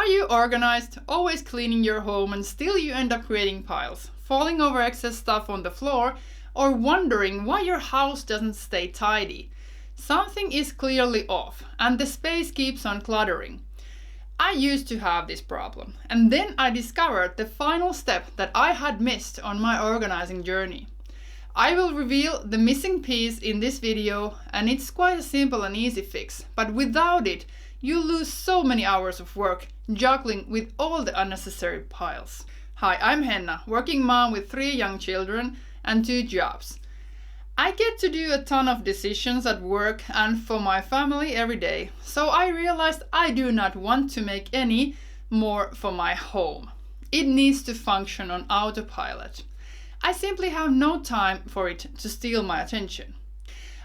Are you organized, always cleaning your home, and still you end up creating piles, falling over excess stuff on the floor, or wondering why your house doesn't stay tidy? Something is clearly off, and the space keeps on cluttering. I used to have this problem, and then I discovered the final step that I had missed on my organizing journey. I will reveal the missing piece in this video, and it's quite a simple and easy fix, but without it, you lose so many hours of work juggling with all the unnecessary piles. Hi, I'm Henna, working mom with 3 young children and 2 jobs. I get to do a ton of decisions at work and for my family every day, so I realized I do not want to make any more for my home. It needs to function on autopilot. I simply have no time for it to steal my attention.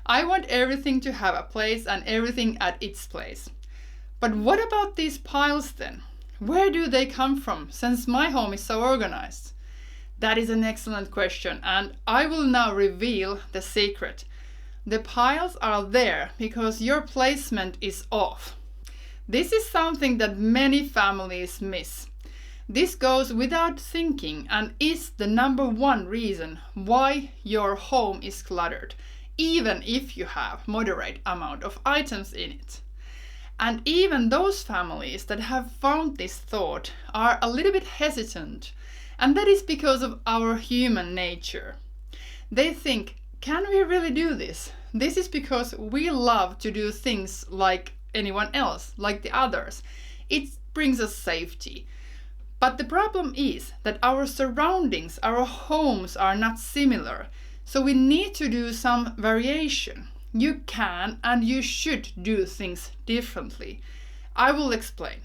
I want everything to have a place and everything at its place. But what about these piles then? Where do they come from, since my home is so organized? That is an excellent question, and I will now reveal the secret. The piles are there because your placement is off. This is something that many families miss. This goes without thinking and is the number one reason why your home is cluttered, even if you have moderate amount of items in it. And even those families that have found this thought are a little bit hesitant, and that is because of our human nature. They think, can we really do this? This is because we love to do things like anyone else, like the others. It brings us safety. But the problem is that our surroundings, our homes are not similar, so we need to do some variation. You can and you should do things differently. I will explain.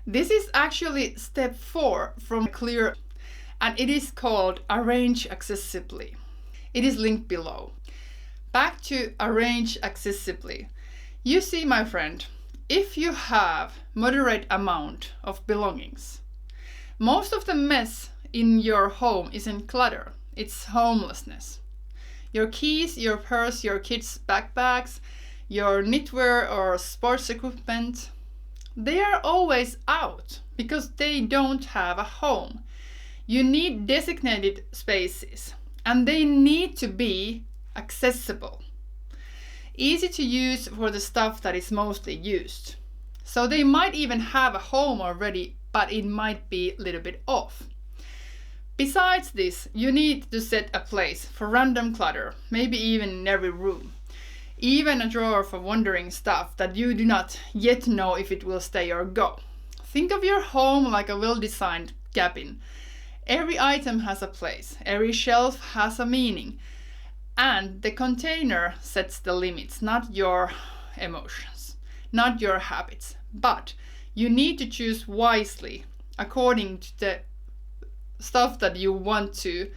This is actually step 4 from clear, and it is called Arrange Accessibly. It is linked below. Back to Arrange Accessibly. You see, my friend, if you have moderate amount of belongings, most of the mess in your home isn't clutter, it's homelessness. Your keys, your purse, your kids' backpacks, your knitwear or sports equipment, they are always out because they don't have a home. You need designated spaces, and they need to be accessible. Easy to use for the stuff that is mostly used. So they might even have a home already, but it might be a little bit off. Besides this, you need to set a place for random clutter, maybe even in every room. Even a drawer for wandering stuff that you do not yet know if it will stay or go. Think of your home like a well-designed cabin. Every item has a place, every shelf has a meaning, and the container sets the limits, not your emotions, not your habits. But you need to choose wisely according to the stuff that you want to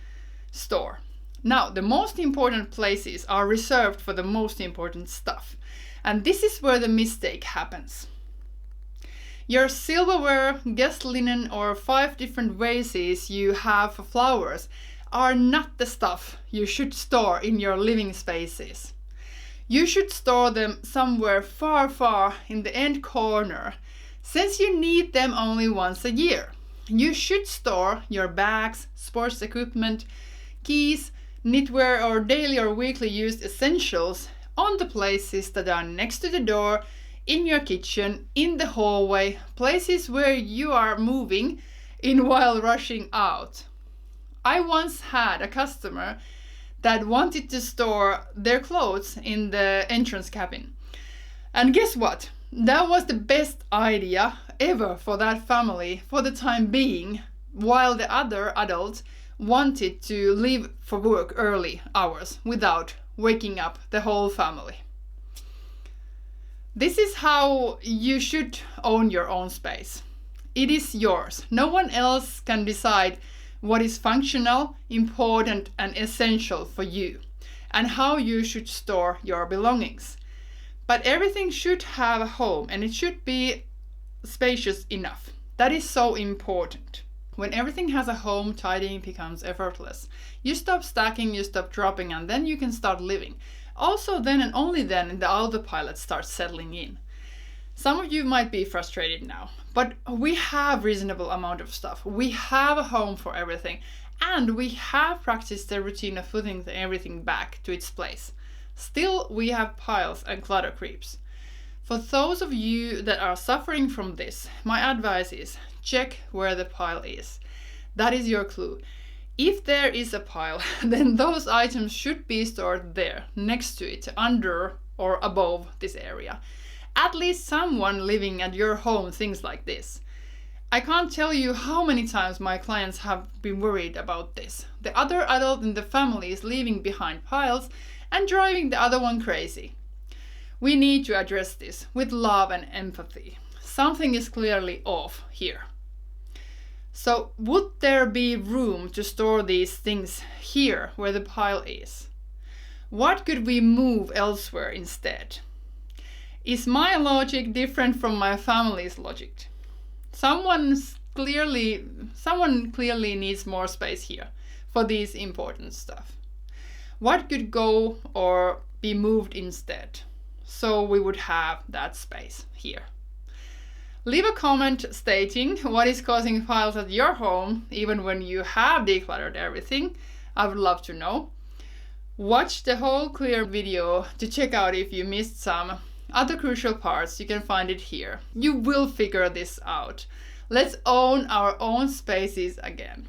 store. Now, the most important places are reserved for the most important stuff. And this is where the mistake happens. Your silverware, guest linen, or 5 different vases you have for flowers are not the stuff you should store in your living spaces. You should store them somewhere far, far in the end corner, since you need them only once a year. You should store your bags, sports equipment, keys, knitwear, or daily or weekly used essentials on the places that are next to the door, in your kitchen, in the hallway, places where you are moving in while rushing out. I once had a customer that wanted to store their clothes in the entrance cabin. And guess what? That was the best idea ever for that family for the time being, while the other adult wanted to leave for work early hours without waking up the whole family. This is how you should own your own space. It is yours. No one else can decide what is functional, important, and essential for you, and how you should store your belongings. But everything should have a home, and it should be spacious enough. That is so important. When everything has a home, tidying becomes effortless. You stop stacking, you stop dropping, and then you can start living. Also then and only then the autopilot starts settling in. Some of you might be frustrated now, but we have reasonable amount of stuff. We have a home for everything, and we have practiced the routine of putting everything back to its place. Still, we have piles and clutter creeps. For those of you that are suffering from this, my advice is check where the pile is. That is your clue. If there is a pile, then those items should be stored there, next to it, under or above this area. At least someone living at your home thinks like this. I can't tell you how many times my clients have been worried about this. The other adult in the family is leaving behind piles and driving the other one crazy. We need to address this with love and empathy. Something is clearly off here. So, would there be room to store these things here where the pile is? What could we move elsewhere instead? Is my logic different from my family's logic? Someone clearly needs more space here for these important stuff. What could go or be moved instead? So we would have that space here. Leave a comment stating what is causing piles at your home, even when you have decluttered everything. I would love to know. Watch the whole clear video to check out if you missed some other crucial parts. You can find it here. You will figure this out. Let's own our own spaces again.